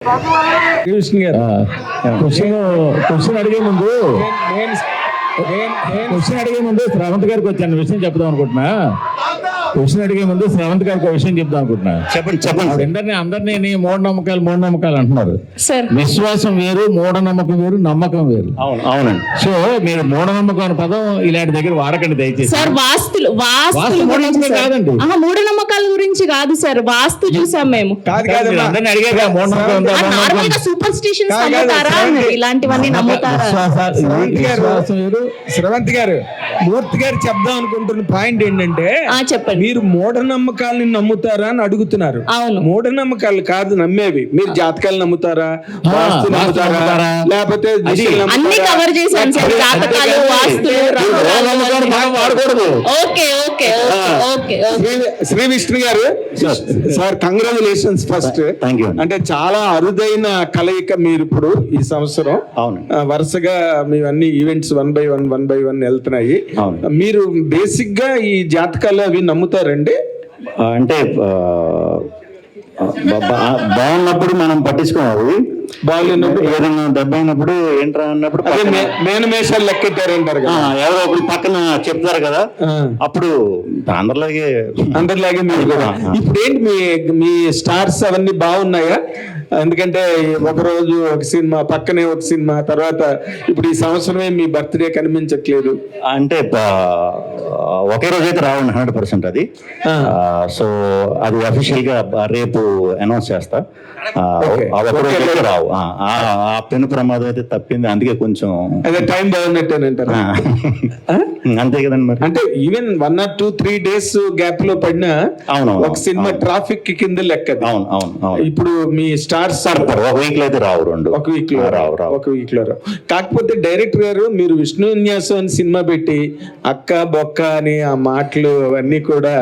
Question అడిగే ముందు శ్రావంత్ గారికి వచ్చాను విషయం చెప్దాం అనుకుంటున్నా. క్వశ్చన్ అడిగే ముందు శ్రావంత్ గారికి ఒక విషయం చెప్దాం అనుకుంటున్నా. చెప్పండి. అందరినీ మూఢనమ్మకాలు అంటున్నారు. విశ్వాసం వేరు, మూఢనమ్మకం వేరు, నమ్మకం వేరు. అవునండి. సో మీరు మూఢనమ్మకం అనే పదం ఇలాంటి దగ్గర వాడకండి దయచేసి. సార్ వాస్తులు కాదండి, మూఢనమ్మకాల గురించి కాదు సార్. వాస్తు చూసాం మేము. అందరినీ అడిగారు సూపర్ స్టిషన్స్ నమ్ముతారా, ఇలాంటివన్నీ నమ్ముతారా? శ్రవంత్ గారు, మూర్తి గారు చెప్దాం అనుకుంటున్న పాయింట్ ఏంటంటే, చెప్పండి. మీరు మూఢనమ్మకాలని నమ్ముతారా అని అడుగుతున్నారు. అవును, మూఢనమ్మకాలు కాదు నమ్మేవి. మీరు జాతకాలు నమ్ముతారా, వాస్తు నమ్ముతారా, లేకపోతే అన్ని కవర్ చేశాను సార్. జాతకాలు, వాస్తులు, శ్రీ విష్ణు గారు సార్, కంగ్రాచులేషన్స్ ఫస్ట్. అంటే చాలా అరుదైన కలయిక మీరు ఇప్పుడు ఈ సంవత్సరం. వరుసగా మీ అన్ని ఈవెంట్స్ వన్ బై వన్ వెళ్తున్నాయి. మీరు బేసిక్ గా ఈ జాతకాలు అవి నమ్ముతారండి? అంటే బాగున్నప్పుడు మనం పట్టించుకోవాలి, బాగున్నప్పుడు ఏదైనా దెబ్బ అయినప్పుడు ఏంట్రా అన్నప్పుడు మేనమేషాలు లెక్కెట్టారంటారు కదా, ఎవరో ఒకటి పక్కన చెప్తారు కదా, అప్పుడు అందరిలాగే మీరు కూడా. ఇప్పుడు ఏంటి మీ స్టార్స్ అవన్నీ బాగున్నాయా? ఎందుకంటే ఒకరోజు ఒక సినిమా, పక్కనే ఒక సినిమా, తర్వాత ఇప్పుడు ఈ సంవత్సరమే మీ బర్త్డే కనిపించట్లేదు. అంటే ఒకే రోజు అయితే రావండి 100% అది. సో అది అఫీషియల్ గా రేపు అనౌన్స్ చేస్తా. రావు. ఆ పెను ప్రమాదం అయితే తప్పింది, అందుకే కొంచెం అదే టైం బాగున్నట్టేనంటారు. అంతే కదండి. మరి అంటే ఈవెన్ 1 or 2-3 days గ్యాప్ లో పడినా ఒక సినిమా ట్రాఫిక్ కింద లెక్క. అవును. ఇప్పుడు మీ స్టార్స్ ఒక వీక్ లో అయితే రావు, ఒక వీక్ లో రావు. కాకపోతే డైరెక్టర్ గారు, మీరు విష్ణు విన్యాసం అని సినిమా పెట్టి అక్క బొక్క అని ఆ మాటలు అవన్నీ కూడా,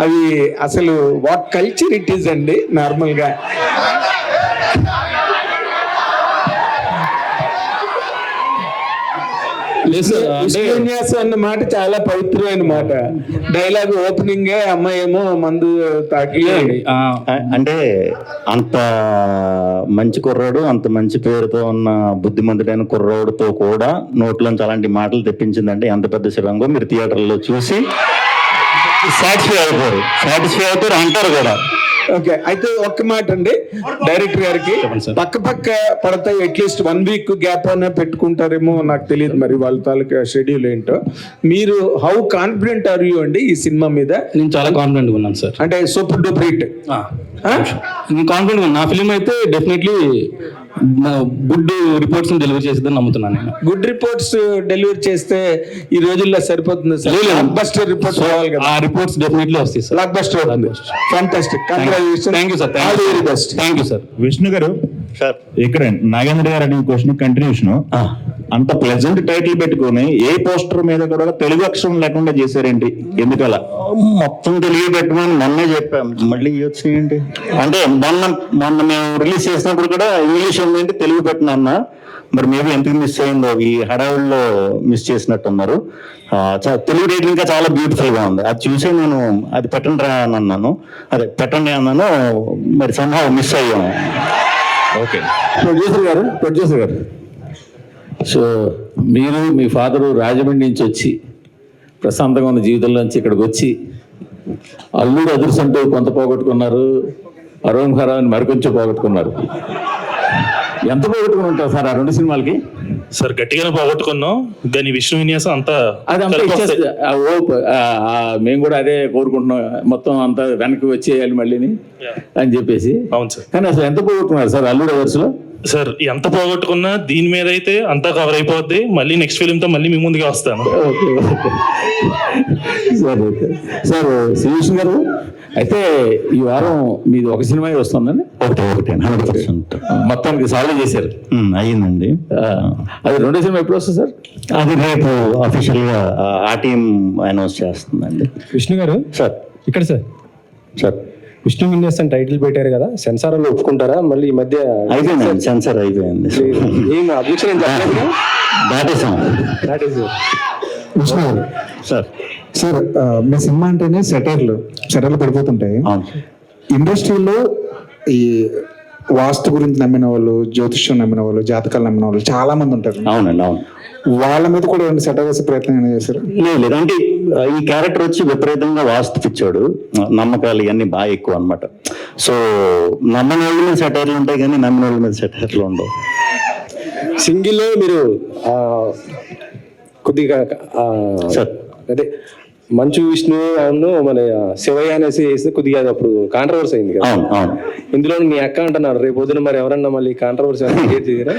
అవి అసలు వాట్ కల్చర్ ఇట్ ఈస్ అండి. నార్మల్ గా విన్యాసం అన్న మాట చాలా పవిత్రమైన మాట. డైలాగ్ ఓపెనింగ్ అమ్మాయి ఏమో మందు తాకి, అంటే అంత మంచి కుర్రాడు, అంత మంచి పేరుతో ఉన్న బుద్ధిమంతుడైన కుర్రాడుతో కూడా నోట్లోంచి అలాంటి మాటలు తెప్పించిందంటే ఎంత పెద్ద శివంగో మీరు థియేటర్లో చూసి సాటిస్ఫై అవుతారు అంటారు కూడా. ఓకే, అయితే ఒక్క మాట అండి డైరెక్టర్ గారికి, పక్క పడతాయి, అట్లీస్ట్ 1 week గ్యాప్ అయినా పెట్టుకుంటారేమో నాకు తెలియదు, మరి వాళ్ళ తాలూకా షెడ్యూల్ ఏంటో. మీరు హౌ కాన్ఫిడెంట్ ఆర్ యూ అండి ఈ సినిమా మీద? నేను చాలా కాన్ఫిడెంట్ ఉన్నాను సార్. అంటే సూపర్ డూపర్ హిట్. నేను కాన్ఫిడెంట్ ఉన్నాను. నా ఫిలిం అయితే డెఫినెట్లీ గుడ్ రిపోర్ట్స్ డెలివరీ చేసేదని నమ్ముతున్నాను నేను. గుడ్ రిపోర్ట్స్ డెలివరీ చేస్తే ఈ రోజుల్లో సరిపోతుంది సార్. బ్లాక్ బస్టర్ రిపోర్ట్స్ రావాలి కదా. ఆ రిపోర్ట్స్ డెఫినెట్లీ వస్తాయి sir. Block buster fantastic. Thank you sir. All the very best. Thank you sir. Vishnu గారు సార్, ఇక్కడ నాగేంద్ర గారు అడిగిన క్వశ్చన్ కంటిన్యూషన్. అంత ప్లెజెంట్ టైటిల్ పెట్టుకుని ఏ పోస్టర్ మీద కూడా తెలుగు అక్షరం లేకుండా చేశారేంటి? ఎందుకలా? మొత్తం తెలుగు పెట్టమని మొన్నే చెప్పాం, మళ్ళీ వచ్చినాయండి. అంటే మొన్న మేము రిలీజ్ చేసినప్పుడు కూడా ఇంగ్లీష్ ఉందేంటి తెలుగు పెట్టినా, మరి మేబీ ఎందుకు మిస్ అయిందో, ఈ హడావుల్లో మిస్ చేసినట్టున్నారు. తెలుగు టైటిల్ ఇంకా చాలా బ్యూటిఫుల్ గా ఉంది. అది చూసి నేను అది పెట్టండి రా అని అన్నాను, అదే పెట్టండి అన్నాను, మరి సంభవం మిస్ అయ్యాము. ఓకే, ప్రొడ్యూసర్ గారు సో మీరు మీ ఫాదరు రాజమండ్రి నుంచి వచ్చి ప్రశాంతంగా ఉన్న జీవితంలోంచి ఇక్కడికి వచ్చి అల్లుడు అదృష్టంతో కొంత పోగొట్టుకున్నారు, అరోంహరాన్ని మరికొంచెం పోగొట్టుకున్నారు. ఎంత పోగొట్టుకుని ఉంటారు సార్ ఆ 2 సినిమాలకి? సార్ గట్టిగానే పోగొట్టుకున్నాం, దాని విష్ణు విన్యాసం అంతా మేము కూడా అదే కోరుకుంటున్నాం, మొత్తం అంతా వెనక్కి వచ్చేయాలి మళ్ళీని అని చెప్పేసి. అవును సార్. కానీ అసలు ఎంత పోగొట్టుకున్నారు సార్ అల్లుడు వరుసలో? సార్ ఎంత పోగొట్టుకున్నా దీని మీద అయితే అంతా కవర్ అయిపోద్ది. మళ్ళీ నెక్స్ట్ ఫిలిం తో మళ్ళీ మీ ముందుగా వస్తాను. సార్ శ్రీకృష్ణ గారు, అయితే ఈ వారం మీది ఒక సినిమా వస్తుందండి? ఒకటి 100% మొత్తానికి సాల్వ్ చేశారు. అయ్యిందండి. అది 2వ సినిమా ఎప్పుడు వస్తుంది సార్? అది రేపు అఫీషియల్ గా ఆ టీం అనౌన్స్ చేస్తుందండి. విష్ణు గారు సార్, ఇక్కడ సార్ విష్ణు విన్యాసం టైటిల్ పెట్టారు కదా, సెన్సార్ లో ఒప్పుకుంటారా? మళ్ళీ ఈ మధ్య అయిపోయింది, సెన్సార్ అయిపోయింది. ఏం అబ్జెక్షన్ దాటేసాం. విష్ణు గారు సార్, మీ సినిమా అంటేనే సెటర్లు పడిపోతుంటాయి. ఇండస్ట్రీలో ఈ వాస్తు గురించి నమ్మిన వాళ్ళు, జ్యోతిష్యం నమ్మిన వాళ్ళు, జాతకాలు నమ్మిన వాళ్ళు చాలా మంది ఉంటారు. అవునండి, అవును. వాళ్ళ మీద కూడా ఏమైనా సెట్ వేసే ప్రయత్నం ఏమైనా చేశారు? లేదు అంటే ఈ క్యారెక్టర్ వచ్చి విపరీతంగా వాస్తు పిచ్చాడు, నమ్మకాలు ఇవన్నీ బాగా ఎక్కువ అనమాట. సో నమ్మని వాళ్ళ మీద సెటైర్లు ఉంటాయి కానీ నమ్మిన వాళ్ళ మీద సెటైర్లు ఉండవు. సింగిల్లో మీరు కొద్దిగా సార్ అదే మంచు విష్ణు అవును మన శివయ్య అనేసి వేస్తే కొద్దిగా అది అప్పుడు కాంట్రవర్సీ అయింది కదా. అవును, అవును. ఇందులో మీ అక్క అంటున్నారు, రేపు పొద్దున మరి ఎవరన్నా మళ్ళీ కాంట్రవర్సీ చేయరా?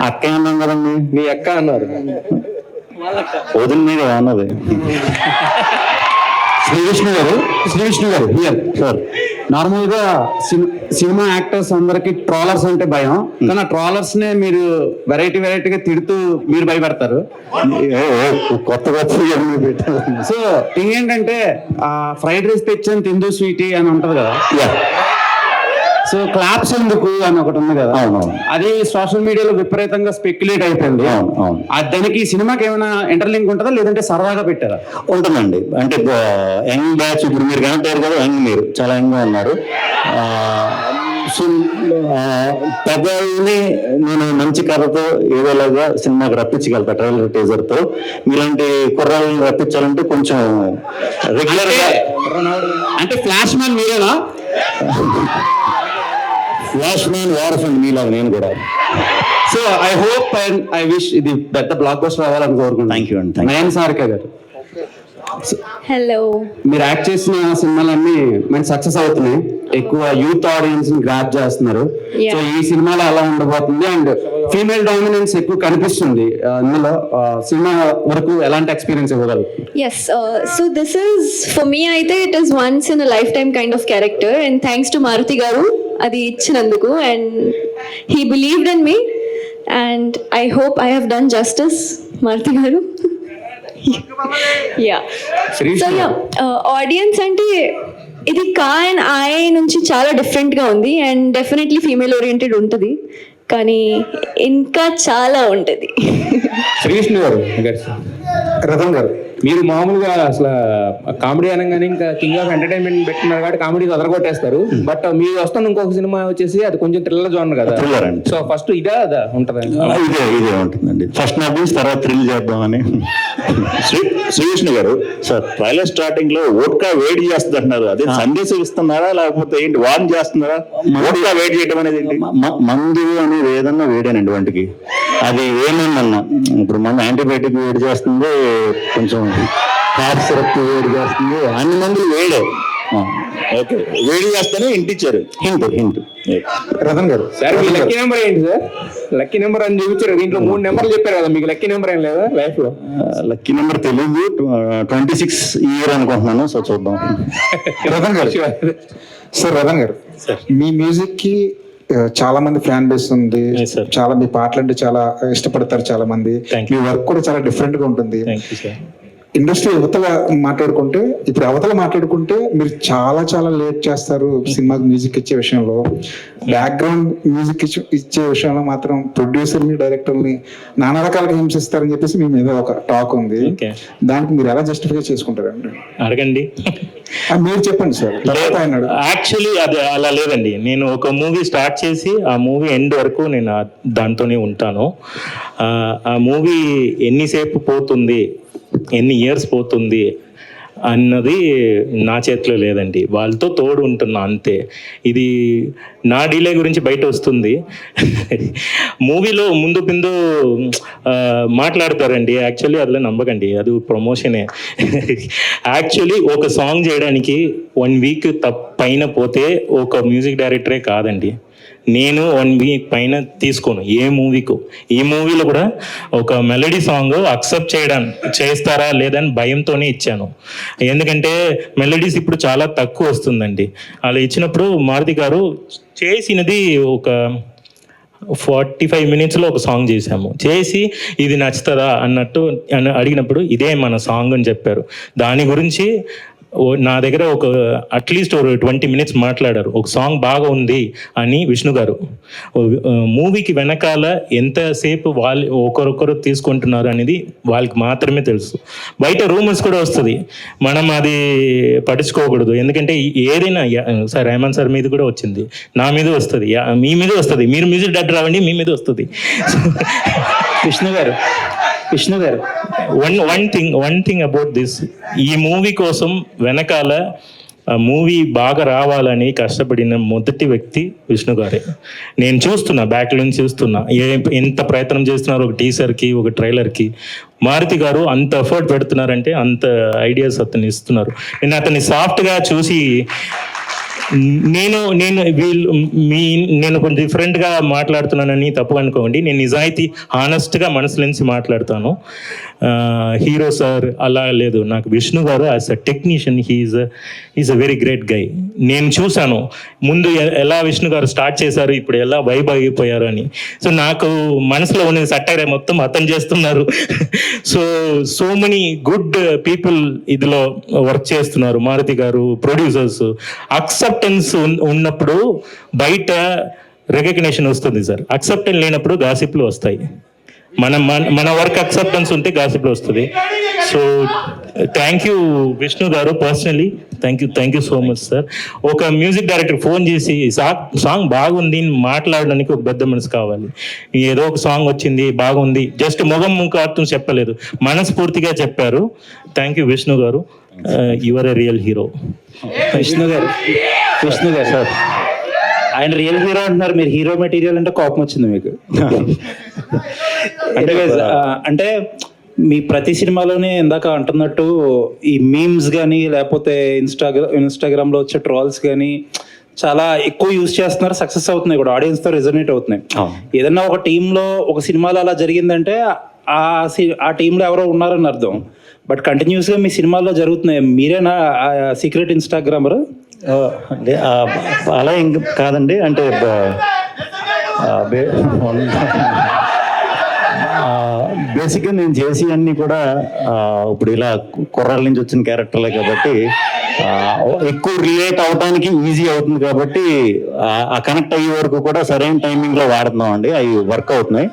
అక్క అన్నాం కదండి, మీ అక్క అన్నారు. వదిన మీద అన్నది. శ్రీవిష్ణు గారు హియర్ సార్. నార్మల్ గా సినిమా యాక్టర్స్ అందరికి ట్రోలర్స్ అంటే భయం, కానీ ఆ ట్రోలర్స్ నే మీరు వెరైటీగా తిడుతూ మీరు భయపడతారు. కొత్త సో ఇంకేంటంటే ఫ్రైడ్ రైస్ తెచ్చాను తిందు స్వీటీ అని ఉంటది కదా, సో క్లాప్స్ ఎందుకు అని ఒకటి ఉంది కదా. అది సోషల్ మీడియాలో విపరీతంగా స్పెక్యులేట్ అయిపోయింది. దానికి సినిమాకి ఏమైనా ఇంటర్లింక్ ఉంటుందా లేదంటే సరదాగా పెట్టారా? ఉంటుందండి. అంటే యంగ్ బ్యాచ్, ఇప్పుడు మీరు కనెక్ట్ కదా, యంగ్ మీరు చాలా యంగ్ గా ఉన్నారు. పెద్దల్ని నేను మంచి కథతో ఏదోలాగా సినిమాకి రప్పించగలుగుతా, ట్రైలర్ టీజర్ తో. ఇలాంటి కుర్రాళ్ళని రప్పించాలంటే కొంచెం రెగ్యులర్ గా. అంటే ఫ్లాష్ మ్యాన్ మీరేనా? ఫ్లాష్ మ్యాన్ వారసండి మీలాగా నేను కూడా. So I hope and I wish ఇది పెద్ద బ్లాక్ బస్టర్ అవ్వాలని కోరుకుంటున్నాను. థ్యాంక్ యూ అండి. నయన్ సారిక గారు, హలో. మీరు యాక్ట్ చేసిన సినిమాలన్నీ మంచి సక్సెస్ అవుతున్నాయి, ఎక్కువ యూత్ ఆడియన్స్ ని గ్రాప్ చేస్తున్నారు. సో ఈ సినిమాలో అలా ఉండబోతుంది అండ్ ఫీమేల్ డామినెన్స్ ఎక్కువ కనిపిస్తుంది ఇందులో. సినిమా వరకు ఎలాంటి ఎక్స్పీరియన్స్ ఇవ్వగలరు? Yes, so this is for me అయితే it is once in a lifetime kind of character and thanks to Maruti garu అది ఇచ్చినందుకు, and he believed in me and I hope I have done justice, Maruti garu. Yeah. So yeah, audience అంటే ఇది కా and I నుంచి చాలా డిఫరెంట్గా ఉంది and definitely female oriented ఉంటుంది, కానీ ఇంకా చాలా ఉంటుంది. శ్రీవిష్ణు గారు, రథం గారు, మీరు మామూలుగా అసలు కామెడీ అనగానే ఇంకా కింగ్ ఆఫ్ ఎంటర్టైన్మెంట్ పెట్టినారు కాబట్టి కామెడీ అదరగొట్టేస్తారు. బట్ మీరు వస్తున్న ఇంకొక సినిమా వచ్చేసి అది కొంచెం థ్రిల్లర్ జోనర్ కదా. సో ఫస్ట్ ఇదే అదా ఉంటది? ఇదే ఉంటుందండి. ఫస్ట్ నా గురించి తర్వాత థ్రిల్ చేద్దామని. శ్రీవిష్ణు గారు సార్, ట్రైలర్ స్టార్టింగ్ లో ఓట్కా వేడి చేస్తుంది అంటున్నారు, అదే సందేశం ఇస్తున్నారా లేకపోతే ఏంటి, వార్న్ చేస్తున్నారా? ఓట్కా వేడి చేయడం అనేది ఏంటి? మందు అనేది ఏదన్నా వేడేనండి వంటికి. అది ఏమన్నా ఇప్పుడు మన యాంటీబయాటిక్ వేడి చేస్తుంది, కొంచెం కాఫ్ సిరప్ వేడి చేస్తుంది, అన్ని మందులు వేడే. ఓకే, వేడి చేస్తేనే ఇంటిచ్చారు. హింట్. రతన్ గారు, సార్ మీ లక్కీ నెంబర్ ఏంటి సార్? లక్కీ నెంబర్ అని చూపించారు, దీంట్లో 3 నెంబర్లు చెప్పారు కదా, మీకు లక్కీ నెంబర్ ఏం లేదా లైఫ్ లో? లక్కీ నెంబర్ తెలియదు, 26 ఇయర్ అనుకుంటున్నాను. సో చూద్దాం. రతన్ గారు సార్, రతన్ గారు మీ మ్యూజిక్ కి చాలా మంది ఫ్యాన్ బేస్ ఉంది. చాలా మీ పాటలు అంటే చాలా ఇష్టపడతారు చాలా మంది. మీ వర్క్ కూడా చాలా డిఫరెంట్ గా ఉంటుంది. ఇండస్ట్రీ అవతల మాట్లాడుకుంటే, ఇప్పుడు అవతల మాట్లాడుకుంటే మీరు చాలా లేట్ చేస్తారు సినిమాకి మ్యూజిక్ ఇచ్చే విషయంలో. బ్యాక్గ్రౌండ్ మ్యూజిక్ ఇచ్చే విషయంలో మాత్రం ప్రొడ్యూసర్ని, డైరెక్టర్ని నానా రకాలుగా హింసిస్తారని చెప్పేసి మీ మీద ఒక టాక్ ఉంది. దానికి మీరు ఎలా జస్టిఫై చేసుకుంటారండి? అడగండి. మీరు చెప్పండి సార్. యాక్చువల్లీ అది అలా లేదండి. నేను ఒక మూవీ స్టార్ట్ చేసి ఆ మూవీ ఎండ్ వరకు నేను దాంతోనే ఉంటాను. ఆ మూవీ ఎన్నిసేపు పోతుంది, ఎన్ని ఇయర్స్ పోతుంది అన్నది నా చేతిలో లేదండి, వాళ్ళతో తోడు ఉంటున్నా అంతే. ఇది నా డిలే గురించి బయట వస్తుంది. మూవీలో ముందు పిందు మాట్లాడతారండి, యాక్చువల్లీ అదిలో నమ్మకండి, అది ప్రమోషనే. యాక్చువల్లీ ఒక సాంగ్ చేయడానికి 1 వీక్ పైన పోతే ఒక మ్యూజిక్ డైరెక్టరే కాదండి, నేను 1 వీక్ పైన తీసుకోను ఏ మూవీకు. ఈ మూవీలో కూడా ఒక మెలడీ సాంగ్ అక్సెప్ట్ చేస్తారా లేదని భయంతోనే ఇచ్చాను. ఎందుకంటే మెలడీస్ ఇప్పుడు చాలా తక్కువ వస్తుందండి. అలా ఇచ్చినప్పుడు మారుతి గారు చేసినది ఒక 45 మినిట్స్లో ఒక సాంగ్ చేశాము. చేసి ఇది నచ్చుతుందా అన్నట్టు అడిగినప్పుడు ఇదే మన సాంగ్ అని చెప్పారు. దాని గురించి నా దగ్గర ఒక అట్లీస్ట్ ఒక 20 minutes మాట్లాడారు. ఒక సాంగ్ బాగా ఉంది అని విష్ణు గారు. మూవీకి వెనకాల ఎంతసేపు వాళ్ళు ఒకరొకరు తీసుకుంటున్నారు అనేది వాళ్ళకి మాత్రమే తెలుసు. బయట రూమర్స్ కూడా వస్తుంది, మనం అది పట్టించుకోకూడదు. ఎందుకంటే ఏదైనా సార్ రెహమాన్ సార్ మీద కూడా వచ్చింది, నా మీద వస్తుంది, మీ మీద వస్తుంది. మీరు మ్యూజిక్ డైరెక్టర్ అవ్వండి, మీ మీద వస్తుంది. విష్ణు గారు వన్ థింగ్ అబౌట్ దిస్, ఈ మూవీ కోసం వెనకాల మూవీ బాగా రావాలని కష్టపడిన మొదటి వ్యక్తి విష్ణు గారే. నేను చూస్తున్నా, బ్యాక్ నుంచి చూస్తున్నా ఎంత ప్రయత్నం చేస్తున్నారు. ఒక టీజర్కి, ఒక ట్రైలర్కి మారుతి గారు అంత ఎఫర్ట్ పెడుతున్నారంటే అంత ఐడియాస్ అతను ఇస్తున్నారు. నేను అతన్ని సాఫ్ట్గా చూసి నేను కొంచెం డిఫరెంట్గా మాట్లాడుతున్నానని తప్పు అనుకోండి. నేను నిజాయితీ హానెస్ట్గా మనసు నుంచి మాట్లాడతాను. హీరో సార్ అలా లేదు, నాకు విష్ణు గారు as a technician is a very great guy. నేను చూశాను ముందు ఎలా విష్ణు గారు స్టార్ట్ చేశారు, ఇప్పుడు ఎలా వైబ్ అయిపోయారు అని. సో నాకు మనసులో ఉన్న సట్టైర్ మొత్తం అతను చేస్తున్నారు. సో మెనీ గుడ్ పీపుల్ ఇదిలో వర్క్ చేస్తున్నారు. మారుతి గారు, ప్రొడ్యూసర్స్. అక్సెప్టెన్స్ ఉన్నప్పుడు బయట రికగ్నిషన్ వస్తుంది సార్, అక్సెప్టెన్స్ లేనప్పుడు గాసిప్లు వస్తాయి. మన వర్క్ అక్సెప్టెన్స్ ఉంటే గాసిప్లు వస్తుంది. సో థ్యాంక్ యూ విష్ణు గారు, personally thank you so much sir. ఒక మ్యూజిక్ డైరెక్టర్ ఫోన్ చేసి సాంగ్ బాగుంది మాట్లాడడానికి ఒక పెద్ద మనసు కావాలి. ఏదో ఒక సాంగ్ వచ్చింది బాగుంది, జస్ట్ ముఖం అర్థం చెప్పలేదు, మనస్ఫూర్తిగా చెప్పారు. థ్యాంక్ యూ విష్ణు గారు, your a real hero. Vishnu గారు సార్, ఆయన రియల్ హీరో అంటున్నారు, మీరు హీరో మెటీరియల్ అంటే కోపం వచ్చింది మీకు? అంటే మీ ప్రతి సినిమాలోనే ఇందాక అంటున్నట్టు ఈ మీమ్స్ కానీ లేకపోతే ఇన్స్టాగ్రామ్లో వచ్చే ట్రోల్స్ కానీ చాలా ఎక్కువ యూజ్ చేస్తున్నారు, సక్సెస్ అవుతున్నాయి కూడా, ఆడియన్స్తో రెజొనేట్ అవుతున్నాయి. ఏదన్నా ఒక టీంలో ఒక సినిమాలో అలా జరిగిందంటే ఆ టీంలో ఎవరో ఉన్నారని అర్థం. బట్ కంటిన్యూస్గా మీ సినిమాల్లో జరుగుతున్నాయి. మీరేనా సీక్రెట్ ఇన్స్టాగ్రామర్? అలా ఏం కాదండి, అంటే బేసిక్గా నేను చేసి అన్నీ కూడా ఇప్పుడు ఇలా కుర్రాల నుంచి వచ్చిన క్యారెక్టర్లే కాబట్టి ఎక్కువ రిలేట్ అవడానికి ఈజీ అవుతుంది కాబట్టి ఆ కనెక్ట్ అయ్యే వరకు కూడా సరైన టైమింగ్లో వాడుతున్నాం అండి, అవి వర్క్ అవుతున్నాయి.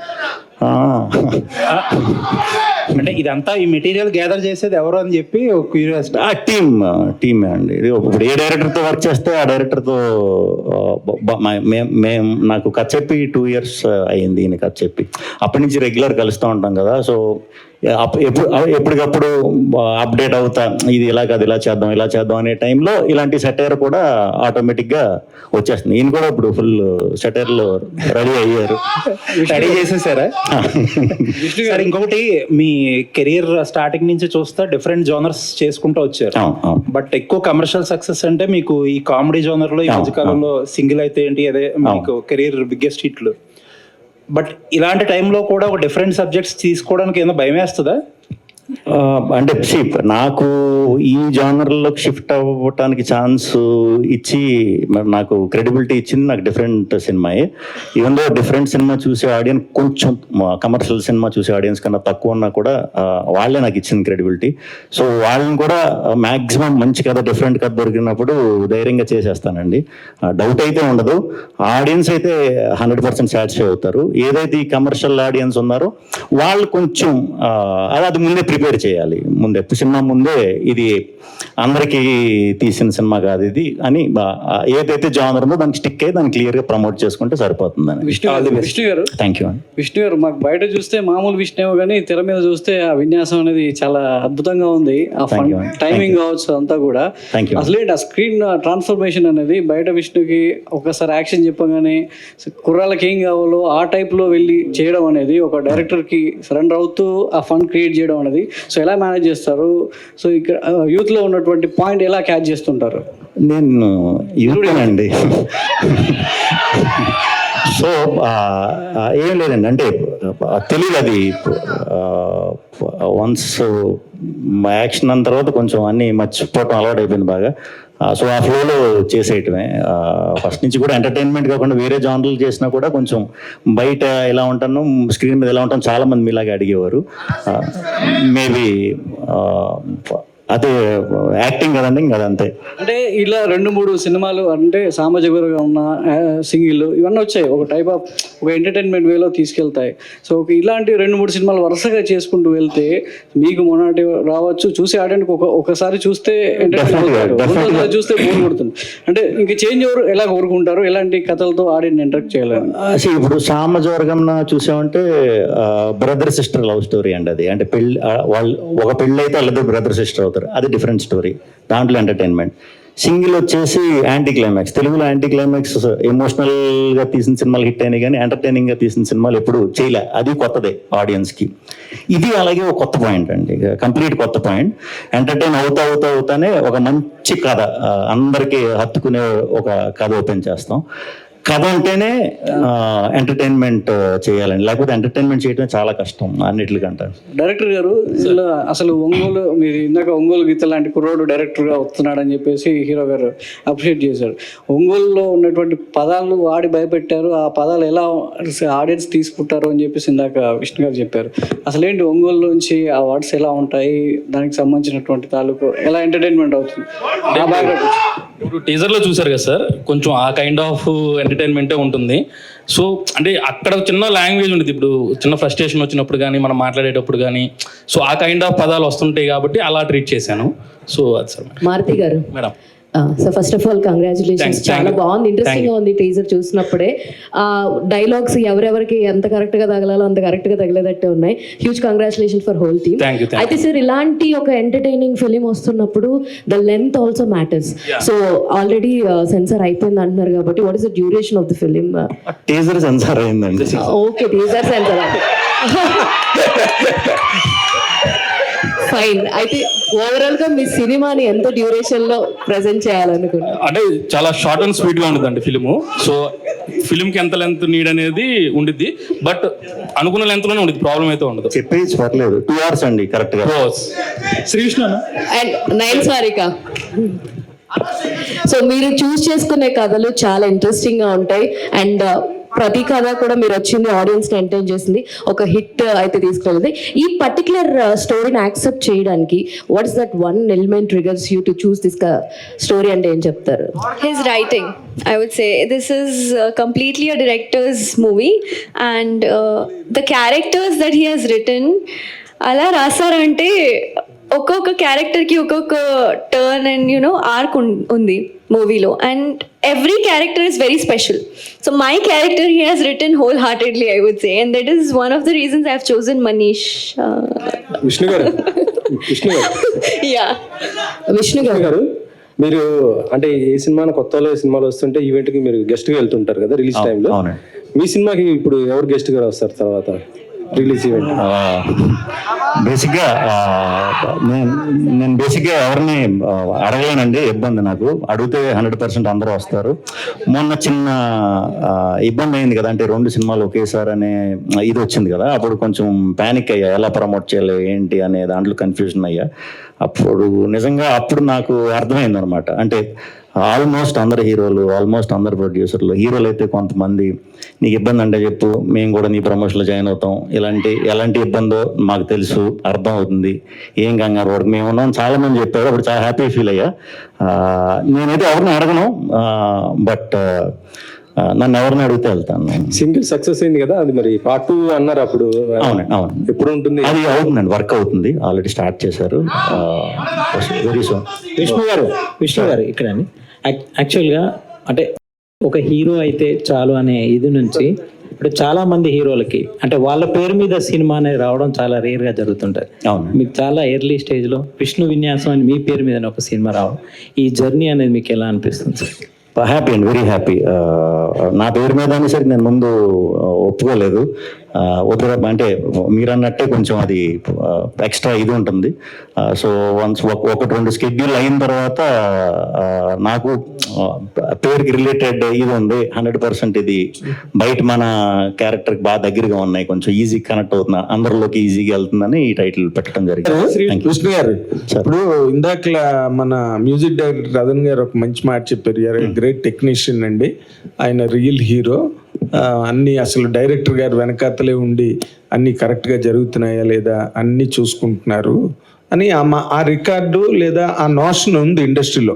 అంటే ఇదంతా ఈ మెటీరియల్ గ్యాదర్ చేసేది ఎవరు అని చెప్పి క్యూరియాసిటీ. టీమే అండి. ఇప్పుడు ఏ డైరెక్టర్తో వర్క్ చేస్తే ఆ డైరెక్టర్తో మేము నాకు కథ చెప్పి 2 years అయ్యింది. ఈయన కథ చెప్పి అప్పటి నుంచి రెగ్యులర్ కలుస్తూ ఉంటాం కదా. సో ఎప్పటికప్పుడు అప్డేట్ అవుతా, ఇది ఇలా కాదు ఇలా చేద్దాం అనే టైంలో ఇలాంటి సెటైర్ కూడా ఆటోమేటిక్గా వచ్చేస్తుంది. ఈయన కూడా ఇప్పుడు ఫుల్ సెటైర్లో రెడీ అయ్యారు. రెడీ చేసేసారా? సార్ ఇంకొకటి, మీ కెరీర్ స్టార్టింగ్ నుంచి చూస్తే డిఫరెంట్ జోనర్స్ చేసుకుంటూ వచ్చారు. బట్ ఎక్కువ కమర్షియల్ సక్సెస్ అంటే మీకు ఈ కామెడీ జోనర్ లో ఈ మధ్యకాలంలో సింగిల్ అయితే ఏంటి, అదే మీకు కెరీర్ బిగ్గెస్ట్ హిట్లు. బట్ ఇలాంటి టైంలో కూడా ఒక డిఫరెంట్ సబ్జెక్ట్స్ తీసుకోవడానికి ఏదో భయం వేస్తుందా? అంటే నాకు ఈ జానర్లోకి షిఫ్ట్ అవ్వటానికి ఛాన్స్ ఇచ్చి నాకు క్రెడిబిలిటీ ఇచ్చింది నాకు డిఫరెంట్ సినిమాయే. ఈవెన్ దో డిఫరెంట్ సినిమా చూసే ఆడియన్స్ కొంచెం కమర్షియల్ సినిమా చూసే ఆడియన్స్ కన్నా తక్కువ ఉన్నా కూడా వాళ్ళే నాకు ఇచ్చింది క్రెడిబిలిటీ. సో వాళ్ళని కూడా మ్యాక్సిమం మంచి కథ, డిఫరెంట్ కథ దొరికినప్పుడు ధైర్యంగా చేసేస్తానండి. డౌట్ అయితే ఉండదు. ఆడియన్స్ అయితే 100% సాటిస్ఫై అవుతారు. ఏదైతే ఈ కమర్షియల్ ఆడియన్స్ ఉన్నారో వాళ్ళు కొంచెం అది ముందే ప్రిపేర్ చేయాలి. సినిమా ముందే ఇది అందరికీ తీసిన సినిమా కాదు ఇది అని ఏదైతే జానర్ ఉందో దానికి స్టిక్ అయ్యి దాన్ని క్లియర్గా ప్రమోట్ చేసుకుంటే సరిపోతుందని. విష్ణు గారు, థ్యాంక్ యూ అండి. విష్ణు గారు, మాకు బయట చూస్తే మామూలు విష్ణు కానీ తెర మీద చూస్తే ఆ విన్యాసం అనేది చాలా అద్భుతంగా ఉంది. ఆ టైమింగ్ కావచ్చు అంతా కూడా. అసలు ఆ స్క్రీన్ ట్రాన్స్ఫర్మేషన్ అనేది బయట విష్ణుకి ఒకసారి యాక్షన్ చెప్పగానే కుర్రాళ్ళకి ఏం కావాలో ఆ టైప్లో వెళ్ళి చేయడం అనేది, ఒక డైరెక్టర్కి సరెండర్ అవుతూ ఆ ఫన్ క్రియేట్ చేయడం అనేది, సో ఎలా మేనేజ్ చేస్తారు? సో ఇక్కడ యూత్లో ఉన్నటువంటి పాయింట్ ఎలా క్యాచ్ చేస్తుంటారు? నేను యూత్ అండి. సో ఏం లేదండి, అంటే తెలియదు అది వన్స్ యాక్షన్ అన్న తర్వాత కొంచెం అన్నీ మర్చిపోవటం అలవాటు అయిపోయింది బాగా. సో ఆ ఫ్లోలో చేసేయటమే. ఫస్ట్ నుంచి కూడా ఎంటర్టైన్మెంట్ కాకుండా వేరే జానర్లు చేసినా కూడా కొంచెం బయట ఎలా ఉంటాను, స్క్రీన్ మీద ఎలా ఉంటాను చాలామంది మీలాగా అడిగేవారు. మేబీ అదే యాక్టింగ్ కదండి, ఇంకా అదంతే. అంటే ఇలా 2-3 సినిమాలు అంటే సామాజికంగా ఉన్న సింగిల్ ఇవన్నీ వచ్చాయి, ఒక టైప్ ఆఫ్ ఒక ఎంటర్టైన్మెంట్ వేలో తీసుకెళ్తాయి. సో ఇలాంటి 2-3 సినిమాలు వరుసగా చేసుకుంటూ వెళ్తే మీకు మొన్నటి రావచ్చు, చూసి ఆడడానికి ఒకసారి చూస్తే ఎంటర్టైన్ చూస్తే బోర్ కొడుతుంది. అంటే ఇంక చేంజ్ ఎవరు ఎలా కోరుకుంటారు, ఎలాంటి కథలతో ఆడిని ఎంటర్టైన్ చేయాలని? ఇప్పుడు సామజవర్గం చూసామంటే బ్రదర్ సిస్టర్ లవ్ స్టోరీ అండి అది. అంటే పెళ్ళి వాళ్ళు ఒక పెళ్ళి అయితే వాళ్ళిద్దరు బ్రదర్ సిస్టర్ అవుతారు, అది డిఫరెంట్ స్టోరీ, దాంట్లో ఎంటర్టైన్మెంట్. సింగిల్ వచ్చేసి యాంటీ క్లైమాక్స్. తెలుగులో యాంటీ క్లైమాక్స్ ఎమోషనల్గా తీసిన సినిమాలు హిట్ అయినాయి, కానీ ఎంటర్టైనింగ్గా తీసిన సినిమాలు ఎప్పుడు చేయలే, అది కొత్తదే ఆడియన్స్కి. ఇది అలాగే ఒక కొత్త పాయింట్ అండి, కంప్లీట్ కొత్త పాయింట్. ఎంటర్టైన్ అవుతానే ఒక మంచి కథ, అందరికీ హత్తుకునే ఒక కథ ఓపెన్ చేస్తాం. కథ అంటేనే ఎంటర్టైన్మెంట్ చేయాలండి, లేకపోతే ఎంటర్టైన్మెంట్ చేయడం చాలా కష్టం అన్నిటికంటే. డైరెక్టర్ గారు అసలు ఒంగోలు, మీరు ఇందాక ఒంగోలు గీత లాంటి కుర్రోడు డైరెక్టర్గా వస్తున్నాడు అని చెప్పేసి హీరో గారు అప్రిషియేట్ చేశారు. ఒంగోలులో ఉన్నటువంటి పదాలు వాడి భయపెట్టారు, ఆ పదాలు ఎలా ఆడియన్స్ తీసుకుంటారు అని చెప్పేసి ఇందాక విష్ణు గారు చెప్పారు. అసలు ఏంటి ఒంగోలు నుంచి ఆ వర్డ్స్ ఎలా ఉంటాయి, దానికి సంబంధించినటువంటి తాలూకు ఎలా ఎంటర్టైన్మెంట్ అవుతుంది? ఇప్పుడు టీజర్లో చూసారు కదా సార్, కొంచెం ఆ కైండ్ ఆఫ్ ఎంటర్టైన్మెంటే ఉంటుంది. సో అంటే అక్కడ చిన్న లాంగ్వేజ్ ఉంటుంది, ఇప్పుడు చిన్న ఫ్రస్ట్రేషన్ వచ్చినప్పుడు కానీ మనం మాట్లాడేటప్పుడు కానీ, సో ఆ కైండ్ ఆఫ్ పదాలు వస్తుంటాయి కాబట్టి అలా ట్రీట్ చేశాను. సో అది సార్. మారుతి గారు madam, so first of all congratulations, చాలా బాగుంది, ఇంట్రెస్టింగ్ గా ఉంది టీజర్ చూసినప్పుడే. డైలాగ్స్ ఎవరెవరికి ఎంత కరెక్ట్ గా తగలాలో అంత కరెక్ట్ గా తగిలేదట్టే ఉన్నాయి. Huge congratulation for whole team. అయితే సార్, ఇలాంటి ఒక ఎంటర్టైనింగ్ ఫిలిం వస్తున్నప్పుడు the length also matters. So already censor అయిపోయింది అంటున్నారు కాబట్టి, what is the duration of the film? Teaser censor అయిందండి. Okay, teaser censor. ఫైన్. అయితే ఓవరాల్ గా మీ సినిమాని ఎంత డ్యూరేషన్ లో ప్రెజెంట్ చేయాలనుకుంటున్నారు? అంటే చాలా షార్ట్ అండ్ స్వీట్ గా ఉంటుందండి ఫిలిము. సో ఫిలింకి ఎంత లెంత్ నీడ్ అనేది ఉండిద్ది, బట్ అనుకున్న లెంత్ లోనే ఉండదు, ప్రాబ్లం అయితే ఉండదు. చెప్పేసి పర్లేదు, 2 hours అండి కరెక్ట్ గా. Srikrishna and nine Sarika. So మీరు చూస్ చేసుకునే కథలు చాలా ఇంట్రెస్టింగ్ గా ఉంటాయి, అండ్ ప్రతి కథ కూడా మీరు వచ్చింది ఆడియన్స్ ని ఎంటర్టైన్ చేసింది, ఒక హిట్ అయితే తీసుకెళ్ళింది. ఈ పర్టికులర్ స్టోరీని యాక్సెప్ట్ చేయడానికి what is that one element triggers you to choose this story అంటే ఏం చెప్తారు? His writing, I would say. This is completely a director's movie, and the characters that he has written, అలా రాసారంటే ఒక్కొక్క క్యారెక్టర్కి ఒక్కొక్క turn and arc ఉంది మూవీలో, and every character is very special. So my character he has written wholeheartedly, I would say, and that is one of the reasons I have chosen Manish. Vishnu గారు Yeah. Vishnu గారు, మీరు అంటే ఏ సినిమాను కొత్తలో సినిమాలు వస్తుంటే ఈవెంట్కి మీరు గెస్ట్గా వెళ్తుంటారు కదా రిలీజ్ టైంలో. మీ సినిమాకి ఇప్పుడు ఎవరు గెస్ట్గా వస్తారు తర్వాత రిలీజ్ ఈవెంట్? బేసిక్గా నేను బేసిక్గా ఎవరిని అడగలేనండి, ఇబ్బంది నాకు. అడిగితే 100% అందరూ వస్తారు. మొన్న చిన్న ఇబ్బంది అయింది కదా, అంటే 2 సినిమాలు ఒకేసారి అనే ఇది వచ్చింది కదా, అప్పుడు కొంచెం ప్యానిక్ అయ్యా, ఎలా ప్రమోట్ చేయాలి ఏంటి అనే దాంట్లో కన్ఫ్యూజన్ అయ్యా. అప్పుడు నిజంగా అప్పుడు నాకు అర్థమైంది అనమాట, అంటే ఆల్మోస్ట్ అందరు హీరోలు, ఆల్మోస్ట్ అందరు ప్రొడ్యూసర్లు, హీరోలు అయితే కొంతమంది నీకు ఇబ్బంది అంటే చెప్పు, మేము కూడా నీ ప్రమోషన్లో జాయిన్ అవుతాం, ఎలాంటి ఇబ్బందో మాకు తెలుసు, అర్థం అవుతుంది, ఏం కంగారు వాడికి మేము ఉన్నాం చాలా మంది చెప్పారు. అప్పుడు చాలా హ్యాపీ ఫీల్ అయ్యా. నేనైతే ఎవరిని అడగను, బట్ నన్ను ఎవరిని అడిగితే వెళ్తాను. సింగిల్ సక్సెస్ అయింది కదా, అది మరి పార్ట్ 2 అన్నారు అప్పుడు. అవునండి, అవును. ఎప్పుడు ఉంటుంది? అది అవుతుందండి, వర్క్ అవుతుంది, ఆల్రెడీ స్టార్ట్ చేశారు, వెరీ సూన్. విష్ణు గారు ఇక్కడ యాక్చువల్గా అంటే ఒక హీరో అయితే చాలు అనే ఇది నుంచి ఇప్పుడు చాలా మంది హీరోలకి అంటే వాళ్ళ పేరు మీద సినిమా అనేది రావడం చాలా రేర్గా జరుగుతుంటుంది. అవును, మీకు చాలా ఎర్లీ స్టేజ్లో విష్ణు విన్యాసం అని మీ పేరు మీద ఒక సినిమా రావడం, ఈ జర్నీ అనేది మీకు ఎలా అనిపిస్తుంది సార్? హ్యాపీ అండి, వెరీ హ్యాపీ. నా పేరు మీద అనేసరికి నేను ముందు ఒప్పుకోలేదు, వద్దు అంటే మీరు అన్నట్టే కొంచెం అది ఎక్స్ట్రా ఇది ఉంటుంది. సో వన్స్ 1-2 స్కెడ్యూల్ అయిన తర్వాత నాకు పేరుకి రిలేటెడ్ ఇది ఉంది, 100% ఇది బయట మన క్యారెక్టర్కి బాగా దగ్గరగా ఉన్నాయి, కొంచెం ఈజీ కనెక్ట్ అవుతున్నా, అందరిలోకి ఈజీగా వెళ్తుందని ఈ టైటిల్ పెట్టడం జరిగింది. విష్ణు గారు, ఇప్పుడు ఇందాక మన మ్యూజిక్ డైరెక్టర్ రతన్ గారు ఒక మంచి మాట చెప్పారు, గ్రేట్ టెక్నీషియన్ అండి, ఆయన రియల్ హీరో. అన్ని అసలు డైరెక్టర్ గారు వెనకాతలే ఉండి అన్ని కరెక్ట్గా జరుగుతున్నాయా లేదా అన్ని చూసుకుంటున్నారు. అని ఆ రికార్డు లేదా ఆ నోషన్ ఉంది ఇండస్ట్రీలో.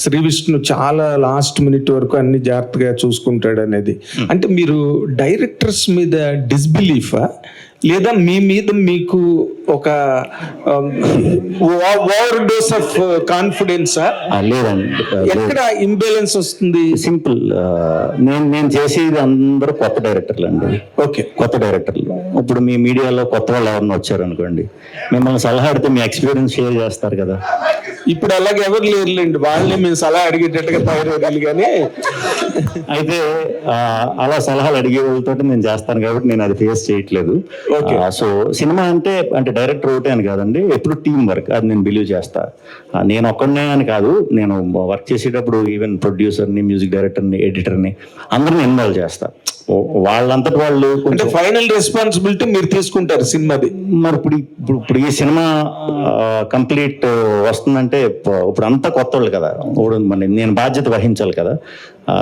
శ్రీ విష్ణు చాలా లాస్ట్ మినిట్ వరకు అన్ని జాగ్రత్తగా చూసుకుంటాడు అనేది. అంటే మీరు డైరెక్టర్స్ మీద డిస్బిలీఫా లేదా మీ మీద మీకు ఒక ఓవర్ డోస్ ఆఫ్ కాన్ఫిడెన్సా? లేదండి, ఎక్కడ ఇంబ్యాలెన్స్ వస్తుంది? సింపుల్. నేను చేసేది అందరూ కొత్త డైరెక్టర్లు అండి. ఓకే, కొత్త డైరెక్టర్లు. ఇప్పుడు మీ మీడియాలో కొత్త వాళ్ళు ఎవరైనా వచ్చారు అనుకోండి, మిమ్మల్ని సలహా అడిగితే మీ ఎక్స్పీరియన్స్ షేర్ చేస్తారు కదా. ఇప్పుడు అలాగే ఎవరు లేరులేండి, వాళ్ళని మేము సలహా అడిగేటట్టుగా తయారయ్యాలి. కానీ అయితే అలా సలహాలు అడిగే వాళ్ళతో నేను చేస్తాను కాబట్టి నేను అది ఫేస్ చేయట్లేదు. సో సినిమా అంటే డైరెక్టర్ ఒకటే అని కాదండి, ఎప్పుడు టీం వర్క్, అది నేను బిలీవ్ చేస్తా. నేను ఒక్కడనే అని కాదు, నేను వర్క్ చేసేటప్పుడు ఈవెన్ ప్రొడ్యూసర్ని, మ్యూజిక్ డైరెక్టర్ని, ఎడిటర్ని అందరిని ఇన్వాల్వ్ చేస్తా. వాళ్ళంతటి వాళ్ళు అంటే ఫైనల్ రెస్పాన్సిబిలిటీ మీరు తీసుకుంటారు సినిమాది. మరి ఇప్పుడు ఈ సినిమా కంప్లీట్ వస్తుందంటే ఇప్పుడు అంతా కొత్త వాళ్ళు కదా, నేను బాధ్యత వహించాలి కదా.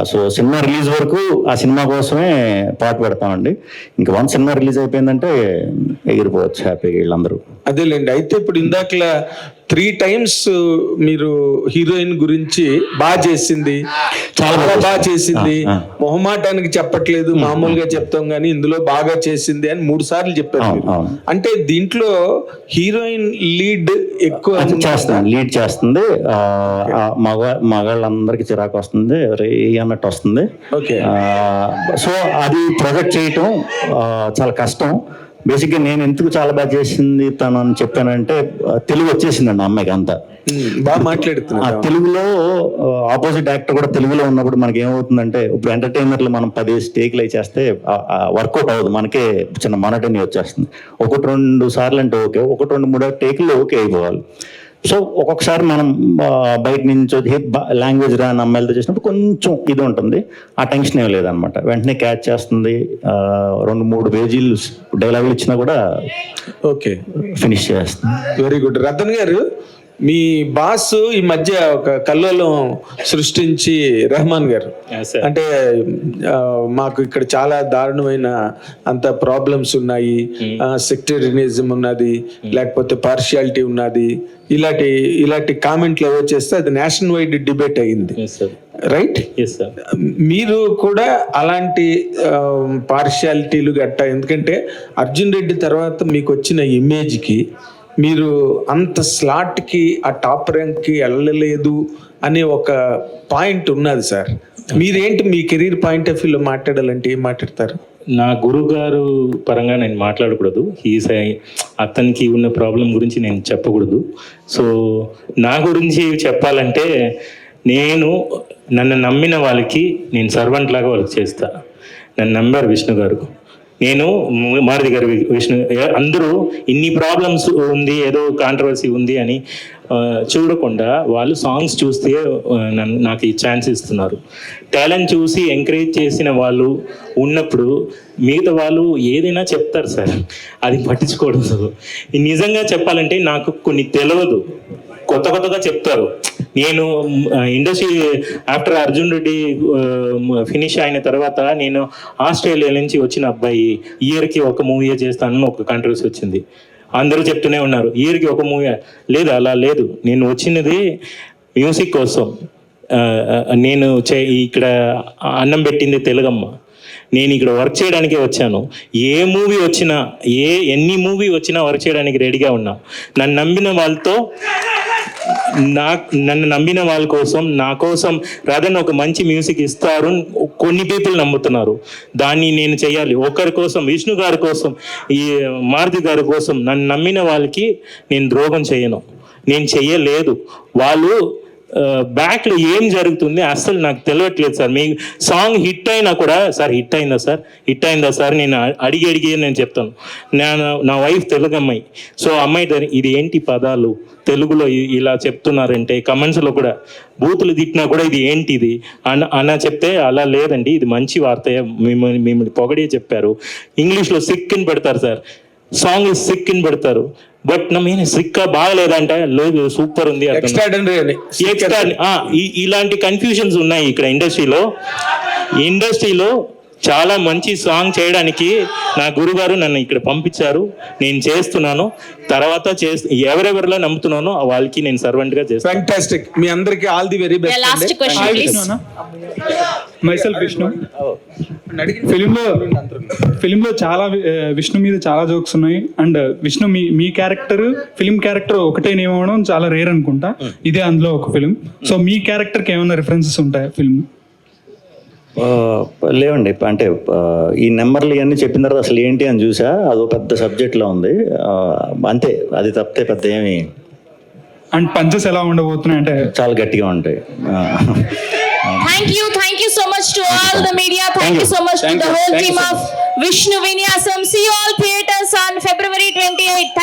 సో సినిమా రిలీజ్ వరకు ఆ సినిమా కోసమే పాటు పెడతామండి. ఇంకా వన్ సినిమా రిలీజ్ అయిపోయిందంటే ఎగిరిపోవచ్చు హ్యాపీగా వీళ్ళందరూ. అదేలేండి. అయితే ఇప్పుడు ఇందాకలా 3 times మీరు హీరోయిన్ గురించి బాగా చేసింది, చాలా బాగా చేసింది, మొహమాటానికి చెప్పట్లేదు, మామూలుగా చెప్తాం కానీ ఇందులో బాగా చేసింది అని 3 సార్లు చెప్పారు మీరు. అంటే దీంట్లో హీరోయిన్ లీడ్ ఎక్కువ లీడ్ చేస్తుంది. మగాళ్ళందరికీ చిరాకు వస్తుంది, రే అన్నట్టు వస్తుంది. సో అది ప్రొజెక్ట్ చేయటం చాలా కష్టం. బేసిక్గా నేను ఎందుకు చాలా బాగా చేసింది తను అని చెప్పానంటే, తెలుగు వచ్చేసిందండి అమ్మాయికి అంతా బాగా మాట్లాడుతున్నా. తెలుగులో ఆపోజిట్ యాక్టర్ కూడా తెలుగులో ఉన్నప్పుడు మనకి ఏమవుతుందంటే, ఇప్పుడు ఎంటర్టైనర్లు మనం 10 టేక్లు అయి చేస్తే వర్కౌట్ అవ్వదు, మనకే చిన్న మొనటనీ వచ్చేస్తుంది. 1-2 సార్లు అంటే ఓకే, 1-2-3 టేకులు ఓకే అయిపోవాలి. సో ఒక్కొక్కసారి మనం బయట నుంచి లాంగ్వేజ్ రాని అమ్మాయిలతో చేసినప్పుడు కొంచెం ఇది ఉంటుంది, ఆ టెన్షన్ ఏం లేదనమాట. వెంటనే క్యాచ్ చేస్తుంది. 2-3 పేజీలు డైలాగులు ఇచ్చినా కూడా ఓకే ఫినిష్ చేస్తుంది. Very good. రతన్ గారు, మీ బాస్ ఈ మధ్య ఒక కల్లోలం సృష్టించి, రెహమాన్ గారు, అంటే మాకు ఇక్కడ చాలా దారుణమైన అంత ప్రాబ్లమ్స్ ఉన్నాయి, సెక్టేరియనిజం ఉన్నది, లేకపోతే పార్షియాలిటీ ఉన్నది, ఇలాంటి కామెంట్లు ఏవో చేస్తే అది నేషనల్ వైడ్ డిబేట్ అయ్యింది, రైట్? మీరు కూడా అలాంటి పార్షియాలిటీలు గట్టా, ఎందుకంటే అర్జున్ రెడ్డి తర్వాత మీకు వచ్చిన ఇమేజ్కి మీరు అంత స్లాట్కి, ఆ టాప్ ర్యాంక్కి వెళ్ళలేదు అనే ఒక పాయింట్ ఉన్నది సార్. మీరేంటి మీ కెరీర్ పాయింట్ ఆఫ్ వ్యూలో మాట్లాడాలంటే ఏం మాట్లాడతారు? నా గురువు గారు పరంగా నేను మాట్లాడకూడదు, అతనికి ఉన్న ప్రాబ్లం గురించి నేను చెప్పకూడదు. సో నా గురించి చెప్పాలంటే, నన్ను నమ్మిన వాళ్ళకి నేను సర్వెంట్ లాగా వాళ్ళకి చేస్తా. నన్ను నమ్మారు విష్ణు గారు, నేను మారుతి గారు, విష్ణు, అందరూ ఇన్ని ప్రాబ్లమ్స్ ఉంది, ఏదో కాంట్రవర్సీ ఉంది అని చూడకుండా వాళ్ళు సాంగ్స్ చూస్తే నాకు ఈ ఛాన్స్ ఇస్తున్నారు. టాలెంట్ చూసి ఎంకరేజ్ చేసిన వాళ్ళు ఉన్నప్పుడు మిగతా వాళ్ళు ఏదైనా చెప్తారు సార్, అది పట్టించుకోవడం. నిజంగా చెప్పాలంటే నాకు కొన్ని తెలియదు, కొత్తగా చెప్తారు. నేను industry after Arjun Reddy finish అయిన తర్వాత నేను ఆస్ట్రేలియా నుంచి వచ్చిన అబ్బాయి, ఇయర్కి ఒక మూవీ చేస్తానని ఒక కాంట్రవర్సీ వచ్చింది. అందరూ చెప్తూనే ఉన్నారు ఇయర్కి ఒక మూవీ. లేదు, అలా లేదు. నేను వచ్చినది మ్యూజిక్ కోసం. నేను ఇక్కడ అన్నం పెట్టింది తెలుగమ్మ. నేను ఇక్కడ వర్క్ చేయడానికే వచ్చాను. ఏ మూవీ వచ్చినా, ఎన్ని మూవీ వచ్చినా వర్క్ చేయడానికి రెడీగా ఉన్నా. నన్ను నమ్మిన వాళ్ళ కోసం, నా కోసం రాదని ఒక మంచి మ్యూజిక్ ఇస్తారు కొన్ని పీపుల్ నమ్ముతున్నారు. దాన్ని నేను చేయాలి. ఒకరి కోసం, విష్ణు గారి కోసం, ఈ మారుతి గారి కోసం, నన్ను నమ్మిన వాళ్ళకి నేను ద్రోహం చేయను, నేను చెయ్యలేదు. వాళ్ళు బ్యాక్లో ఏం జరుగుతుంది అస్సలు నాకు తెలియట్లేదు సార్. మీ సాంగ్ హిట్ అయినా కూడా, సార్ హిట్ అయిందా సార్ నేను అడిగి నేను చెప్తాను. నా వైఫ్ తెలుగు అమ్మాయి. సో అమ్మాయి ఇది ఏంటి పదాలు తెలుగులో ఇలా చెప్తున్నారంటే, కమెంట్స్లో కూడా బూతులు తిట్టినా కూడా ఇది ఏంటిది అన్న చెప్తే, అలా లేదండి, ఇది మంచి వార్త, మిమ్మల్ని పొగడే చెప్పారు. ఇంగ్లీష్లో సిక్ అని పెడతారు సార్, సాంగ్ సిక్ అని పెడతారు. బట్ నేను సిక్కా బాగలేదంట, లేదు సూపర్ ఉంది. ఇలాంటి కన్ఫ్యూజన్స్ ఉన్నాయి ఇక్కడ ఇండస్ట్రీలో. చాలా మంచి సాంగ్ చేయడానికి నా గురుగారు నన్ను ఇక్కడ పంపించారు. నేను చేస్తున్నాను. తర్వాత ఎవరెవరిలో నమ్ముతున్నానో వాళ్ళకి నేను సర్వెంట్ గా చేస్తాను. ఫ్యాంటాస్టిక్. మీ అందరికి all the very best. Myself Vishnu. ఫిలింలో చాలా విష్ణు మీద చాలా జోక్స్ ఉన్నాయి. అండ్ విష్ణు మీ క్యారెక్టర్ ఫిలిం క్యారెక్టర్ ఒకటే నేమ్ అవ్వడం చాలా రేర్ అనుకుంటా. ఇదే అందులో ఒక ఫిలిం. సో మీ క్యారెక్టర్కి ఏమైనా రిఫరెన్సెస్ ఉంటాయా ఫిల్మ్? లేవండి. అంటే ఈ నెంబర్లు ఇవన్నీ చెప్పిన తర్వాత అసలు ఏంటి అని చూసా, అదో పెద్ద సబ్జెక్ట్లో ఉంది అంతే. అది తప్పితే పెద్ద ఏమి. అండ్ పంచెస్ ఎలా ఉండబోతున్నాయి అంటే చాలా గట్టిగా ఉంటాయి. Thank you so much to all the media. Thank you so much to the whole team of Vishnu Vinyasam. See you all theaters on February 28th.